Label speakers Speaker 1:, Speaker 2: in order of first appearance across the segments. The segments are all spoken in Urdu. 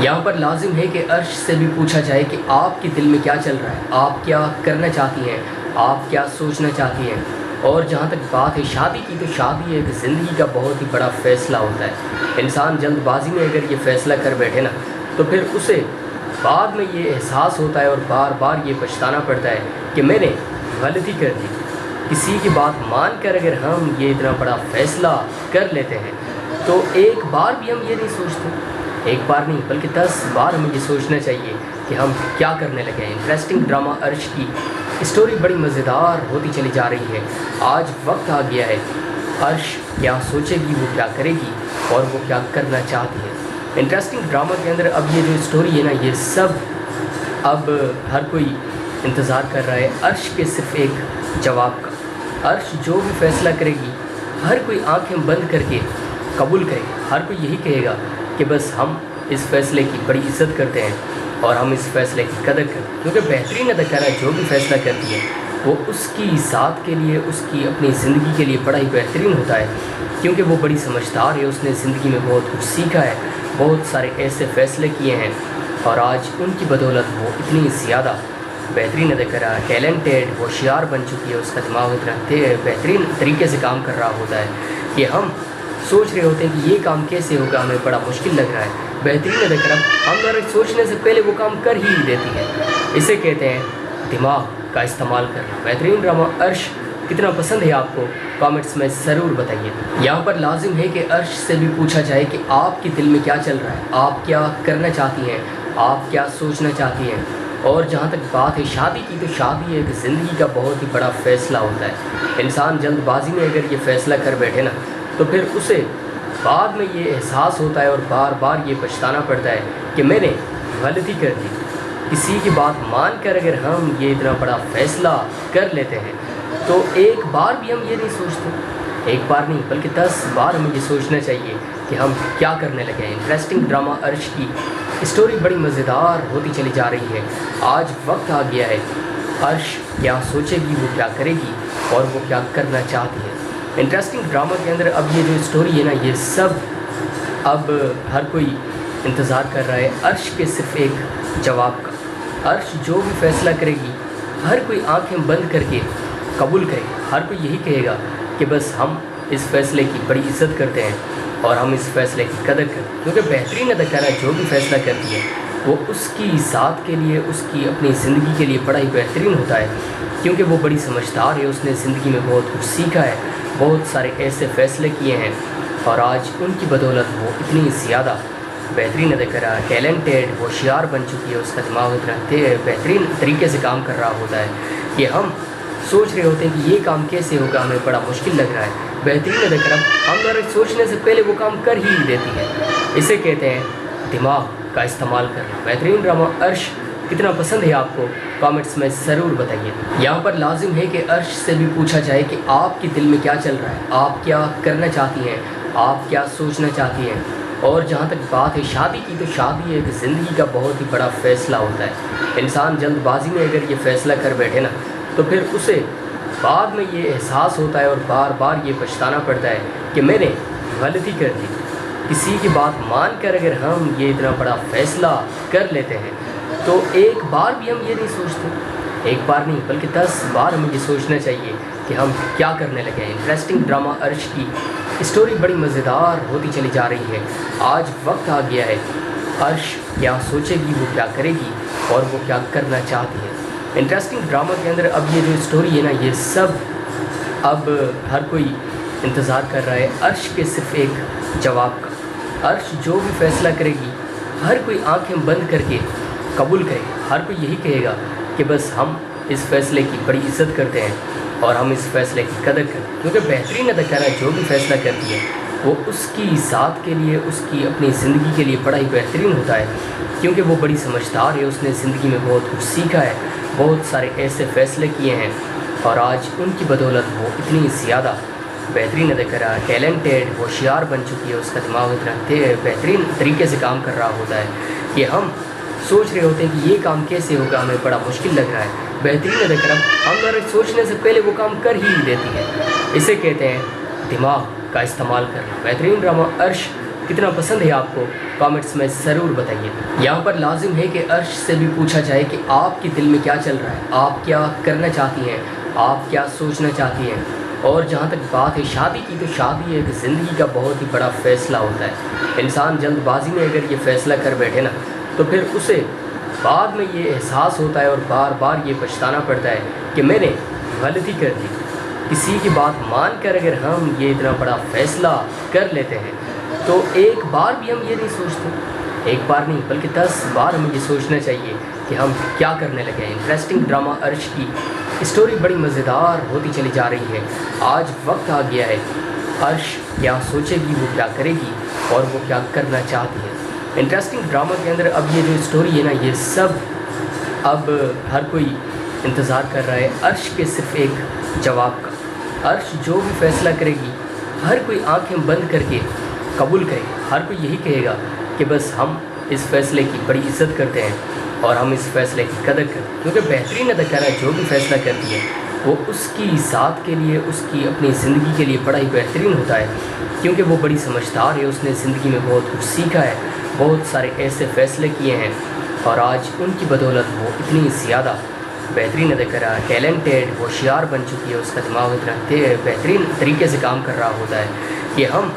Speaker 1: یہاں پر لازم ہے کہ عرش سے بھی پوچھا جائے کہ آپ کے دل میں کیا چل رہا ہے، آپ کیا کرنا چاہتی ہیں، آپ کیا سوچنا چاہتی ہیں۔ اور جہاں تک بات ہے شادی کی، تو شادی ایک زندگی کا بہت ہی بڑا فیصلہ ہوتا ہے۔ انسان جلد بازی میں اگر یہ فیصلہ کر بیٹھے نا، تو پھر اسے بعد میں یہ احساس ہوتا ہے اور بار بار یہ پچھتانا پڑتا ہے کہ میں نے غلطی کر دی۔ کسی کی بات مان کر اگر ہم یہ اتنا بڑا فیصلہ کر لیتے ہیں تو ایک بار بھی ہم یہ نہیں سوچتے، ایک بار نہیں بلکہ 10 بار ہمیں یہ سوچنا چاہیے کہ ہم کیا کرنے لگے ہیں۔ انٹرسٹنگ ڈرامہ عرش کی اسٹوری بڑی مزیدار ہوتی چلی جا رہی ہے۔ آج وقت آ گیا ہے، عرش کیا سوچے گی، وہ کیا کرے گی اور وہ کیا کرنا چاہتی ہے۔ انٹرسٹنگ ڈرامہ کے اندر اب یہ جو اسٹوری ہے نا، یہ سب اب ہر کوئی انتظار کر رہا ہے عرش کے صرف ایک جواب کا۔ عرش جو بھی فیصلہ کرے گی، ہر کوئی آنکھیں بند کر کے قبول کرے گا۔ ہر کوئی یہی کہے گا کہ بس ہم اس فیصلے کی بڑی عزت کرتے ہیں اور ہم اس فیصلے کی قدر کرتے ہیں، کیونکہ بہترین اداکارہ جو بھی فیصلہ کرتی ہے وہ اس کی ذات کے لیے، اس کی اپنی زندگی کے لیے بڑا ہی بہترین ہوتا ہے، کیونکہ وہ بڑی سمجھدار ہے، اس نے زندگی میں بہت کچھ سیکھا ہے، بہت سارے ایسے فیصلے کیے ہیں اور آج ان کی بدولت وہ اتنی زیادہ بہترین اداکارہ، ٹیلنٹڈ، ہوشیار بن چکی ہے۔ اس کا دماغ اتنا بہترین طریقے سے کام کر رہا ہوتا ہے کہ ہم سوچ رہے ہوتے ہیں کہ یہ کام کیسے ہوگا، ہمیں بڑا مشکل لگ رہا ہے۔ بہترین اداکارہ ہم سوچنے سے پہلے وہ کام کر ہی دیتی ہے، اسے کہتے ہیں دماغ کا استعمال کرنا۔ بہترین ڈرامہ عرش کتنا پسند ہے آپ کو، کامنٹس میں ضرور بتائیے۔ یہاں پر لازم ہے کہ عرش سے بھی پوچھا جائے کہ آپ کے دل میں کیا چل رہا ہے، آپ کیا کرنا چاہتی ہیں، آپ کیا سوچنا چاہتی ہیں۔ اور جہاں تک بات ہے شادی کی، تو شادی ایک زندگی کا بہت ہی بڑا فیصلہ ہوتا ہے۔ انسان جلد بازی میں اگر یہ فیصلہ کر بیٹھے نا، تو پھر اسے بعد میں یہ احساس ہوتا ہے اور بار بار یہ پچھتانا پڑتا ہے کہ میں نے غلطی کر دی۔ کسی کی بات مان کر اگر ہم یہ اتنا بڑا فیصلہ کر لیتے ہیں تو ایک بار بھی ہم یہ نہیں سوچتے، ایک بار نہیں بلکہ 10 بار ہمیں یہ سوچنا چاہیے کہ ہم کیا کرنے لگے ہیں۔ انٹرسٹنگ ڈرامہ عرش کی اسٹوری بڑی مزیدار ہوتی چلی جا رہی ہے۔ آج وقت آ گیا ہے، عرش کیا سوچے گی، وہ کیا کرے گی اور وہ کیا کرنا چاہتی ہے۔ انٹرسٹنگ ڈرامہ کے اندر اب یہ جو اسٹوری ہے نا، یہ سب اب ہر کوئی انتظار کر رہا ہے عرش کے صرف ایک جواب کا۔ عرش جو بھی فیصلہ کرے گی، ہر کوئی آنکھیں بند کر کے قبول کرے گا۔ ہر کوئی یہی کہے گا کہ بس ہم اس فیصلے کی بڑی عزت کرتے ہیں اور ہم اس فیصلے کی قدر کرتے ہیں، کیونکہ بہترین اداکارہ جو بھی فیصلہ کرتی ہے وہ اس کی ذات کے لیے، اس کی اپنی زندگی کے لیے بڑا ہی بہترین ہوتا ہے، کیونکہ وہ بڑی سمجھدار ہے، اس نے زندگی میں بہت کچھ سیکھا ہے، بہت سارے ایسے فیصلے کیے ہیں اور آج ان کی بدولت وہ اتنی زیادہ بہترین اداکارہ، ٹیلنٹڈ، ہوشیار بن چکی ہے۔ اس کا دماغ اتنا بہترین طریقے سے کام کر رہا ہوتا ہے کہ ہم سوچ رہے ہوتے ہیں کہ یہ کام کیسے ہوگا، ہمیں بڑا مشکل لگ رہا ہے۔ بہترین اداکارہ ہم سوچنے سے پہلے وہ کام کر ہی دیتی ہے، اسے کہتے ہیں دماغ کا استعمال کرنا۔ بہترین ڈرامہ عرش کتنا پسند ہے آپ کو، کامنٹس میں ضرور بتائیے۔ یہاں پر لازم ہے کہ عرش سے بھی پوچھا جائے کہ آپ کے دل میں کیا چل رہا ہے، آپ کیا کرنا چاہتی ہیں، آپ کیا سوچنا چاہتی ہیں۔ اور جہاں تک بات ہے شادی کی، تو شادی ایک زندگی کا بہت ہی بڑا فیصلہ ہوتا ہے۔ انسان جلد بازی میں اگر یہ فیصلہ کر بیٹھے نا، تو پھر اسے بعد میں یہ احساس ہوتا ہے اور بار بار یہ پچھتانا پڑتا ہے کہ میں نے غلطی کر دی۔ کسی کی بات مان کر اگر ہم یہ اتنا بڑا فیصلہ کر لیتے ہیں تو ایک بار بھی ہم یہ نہیں سوچتے، ایک بار نہیں بلکہ 10 بار ہمیں یہ سوچنا چاہیے کہ ہم کیا کرنے لگے ہیں۔ انٹرسٹنگ ڈرامہ عرش کی اسٹوری بڑی مزیدار ہوتی چلی جا رہی ہے۔ آج وقت آ گیا ہے، عرش کیا سوچے گی، وہ کیا کرے گی اور وہ کیا کرنا چاہتی ہے۔ انٹرسٹنگ ڈرامہ کے اندر اب یہ جو اسٹوری ہے نا، یہ سب اب ہر کوئی انتظار کر رہا ہے عرش کے صرف ایک جواب کا۔ عرش جو بھی فیصلہ کرے گی، ہر کوئی آنکھیں بند کر کے قبول کرے گا۔ ہر کوئی یہی کہے گا کہ بس ہم اس فیصلے کی بڑی عزت کرتے ہیں اور ہم اس فیصلے کی قدر کرتے ہیں، کیونکہ بہترین اداکارہ جو بھی فیصلہ کرتی ہے وہ اس کی ذات کے لیے، اس کی اپنی زندگی کے لیے بڑا ہی بہترین ہوتا ہے، کیونکہ وہ بڑی سمجھدار ہے، اس نے زندگی میں بہت کچھ سیکھا ہے، بہت سارے ایسے فیصلے کیے ہیں اور آج ان کی بدولت وہ اتنی زیادہ بہترین اداکارہ، ٹیلنٹڈ، ہوشیار بن چکی ہے۔ اس کا دماغ اتنا بہترین طریقے سے کام کر رہا ہوتا ہے کہ ہم سوچ رہے ہوتے ہیں کہ یہ کام کیسے ہوگا، ہمیں بڑا مشکل لگ رہا ہے۔ بہترین اداکارہ ہم سوچنے سے پہلے وہ کام کر ہی دیتی ہے، اسے کہتے ہیں دماغ کا استعمال کرنا۔ بہترین ڈرامہ عرش کتنا پسند ہے آپ کو، کامنٹس میں ضرور بتائیے۔ یہاں پر لازم ہے کہ عرش سے بھی پوچھا جائے کہ آپ کے دل میں کیا چل رہا ہے، آپ کیا کرنا چاہتی ہیں، آپ کیا سوچنا چاہتی ہیں۔ اور جہاں تک بات ہے شادی کی، تو شادی ایک زندگی کا بہت ہی بڑا فیصلہ ہوتا ہے۔ انسان جلد بازی میں اگر یہ فیصلہ کر بیٹھے نا، تو پھر اسے بعد میں یہ احساس ہوتا ہے اور بار بار یہ پچھتانا پڑتا ہے کہ میں نے غلطی کر دی۔ کسی کی بات مان کر اگر ہم یہ اتنا بڑا فیصلہ کر لیتے ہیں تو ایک بار بھی ہم یہ نہیں سوچتے، ایک بار نہیں بلکہ 10 بار ہمیں یہ سوچنا چاہیے کہ ہم کیا کرنے لگے ہیں۔ انٹرسٹنگ ڈرامہ عرش کی اسٹوری بڑی مزیدار ہوتی چلی جا رہی ہے۔ آج وقت آ گیا ہے، عرش کیا سوچے گی، وہ کیا کرے گی اور وہ کیا کرنا چاہتی ہے۔ انٹرسٹنگ ڈرامہ کے اندر اب یہ جو اسٹوری ہے نا، یہ سب اب ہر کوئی انتظار کر رہا ہے عرش کے صرف ایک جواب کا۔ عرش جو بھی فیصلہ کرے گی، ہر کوئی آنکھیں بند کر کے قبول کرے گا۔ ہر کوئی یہی کہے گا کہ بس ہم اس فیصلے کی بڑی عزت کرتے ہیں اور ہم اس فیصلے کی قدر کرتے ہیں، کیونکہ بہترین اداکارہ جو بھی فیصلہ کرتی ہے وہ اس کی ذات کے لیے، اس کی اپنی زندگی کے لیے بڑا ہی بہترین ہوتا ہے، کیونکہ وہ بڑی سمجھدار ہے، اس نے زندگی میں بہت کچھ سیکھا ہے، بہت سارے ایسے فیصلے کیے ہیں اور آج ان کی بدولت وہ اتنی زیادہ بہترین اداکارہ، ٹیلنٹڈ، ہوشیار بن چکی ہے۔ اس کا دماغ اتنا بہترین طریقے سے کام کر رہا ہوتا ہے کہ ہم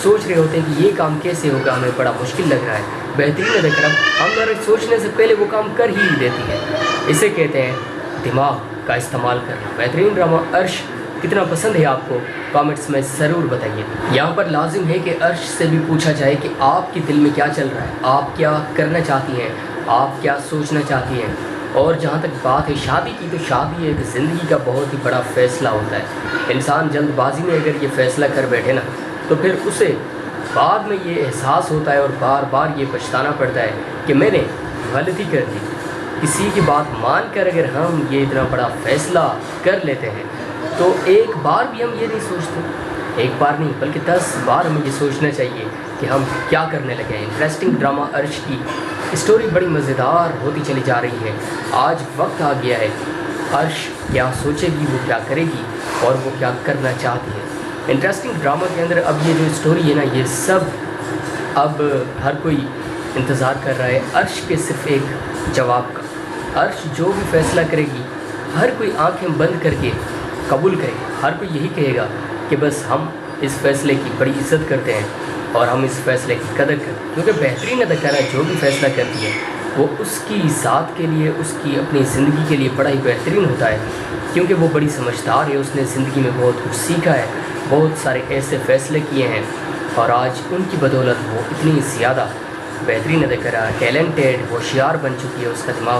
Speaker 1: سوچ رہے ہوتے ہیں کہ یہ کام کیسے ہوگا، ہمیں بڑا مشکل لگ رہا ہے۔ بہترین اداکارہ ہمارے سوچنے سے پہلے وہ کام کر ہی دیتی ہے، اسے کہتے ہیں دماغ کا استعمال کرنا۔ بہترین ڈرامہ عرش کتنا پسند ہے آپ کو، کامنٹس میں ضرور بتائیے۔ یہاں پر لازم ہے کہ عرش سے بھی پوچھا جائے کہ آپ کے دل میں کیا چل رہا ہے، آپ کیا کرنا چاہتی ہیں، آپ کیا سوچنا چاہتی ہیں۔ اور جہاں تک بات ہے شادی کی، تو شادی ایک زندگی کا بہت ہی بڑا فیصلہ ہوتا ہے۔ انسان جلد بازی میں اگر یہ فیصلہ کر بیٹھے نا، تو پھر اسے بعد میں یہ احساس ہوتا ہے اور بار بار یہ پچھتانا پڑتا ہے کہ میں نے غلطی کر دی۔ کسی کی بات مان کر اگر ہم یہ اتنا بڑا فیصلہ کر لیتے ہیں تو ایک بار بھی ہم یہ نہیں سوچتے، ایک بار نہیں بلکہ 10 بار ہمیں یہ سوچنا چاہیے کہ ہم کیا کرنے لگے ہیں۔ انٹرسٹنگ ڈرامہ عرش کی اسٹوری بڑی مزیدار ہوتی چلی جا رہی ہے۔ آج وقت آ گیا ہے، عرش کیا سوچے گی، وہ کیا کرے گی اور وہ کیا کرنا چاہتی ہے۔ انٹرسٹنگ ڈرامہ کے اندر اب یہ جو اسٹوری ہے نا، یہ سب اب ہر کوئی انتظار کر رہا ہے عرش کے صرف ایک جواب کا۔ عرش جو بھی فیصلہ کرے گی، ہر کوئی آنکھیں بند کر کے قبول کرے گا۔ ہر کوئی یہی کہے گا کہ بس ہم اس فیصلے کی بڑی عزت کرتے ہیں اور ہم اس فیصلے کی قدر کرتے ہیں، کیونکہ بہترین اداکارہ جو بھی فیصلہ کرتی ہے وہ اس کی ذات کے لیے، اس کی اپنی زندگی کے لیے بڑا ہی بہترین ہوتا ہے، کیونکہ وہ بڑی سمجھدار ہے، اس نے زندگی میں بہت کچھ سیکھا ہے، بہت سارے ایسے فیصلے کیے ہیں اور آج ان کی بدولت وہ اتنی زیادہ بہترین اداکارہ، ٹیلنٹڈ، ہوشیار بن چکی ہے۔ اس کا دماغ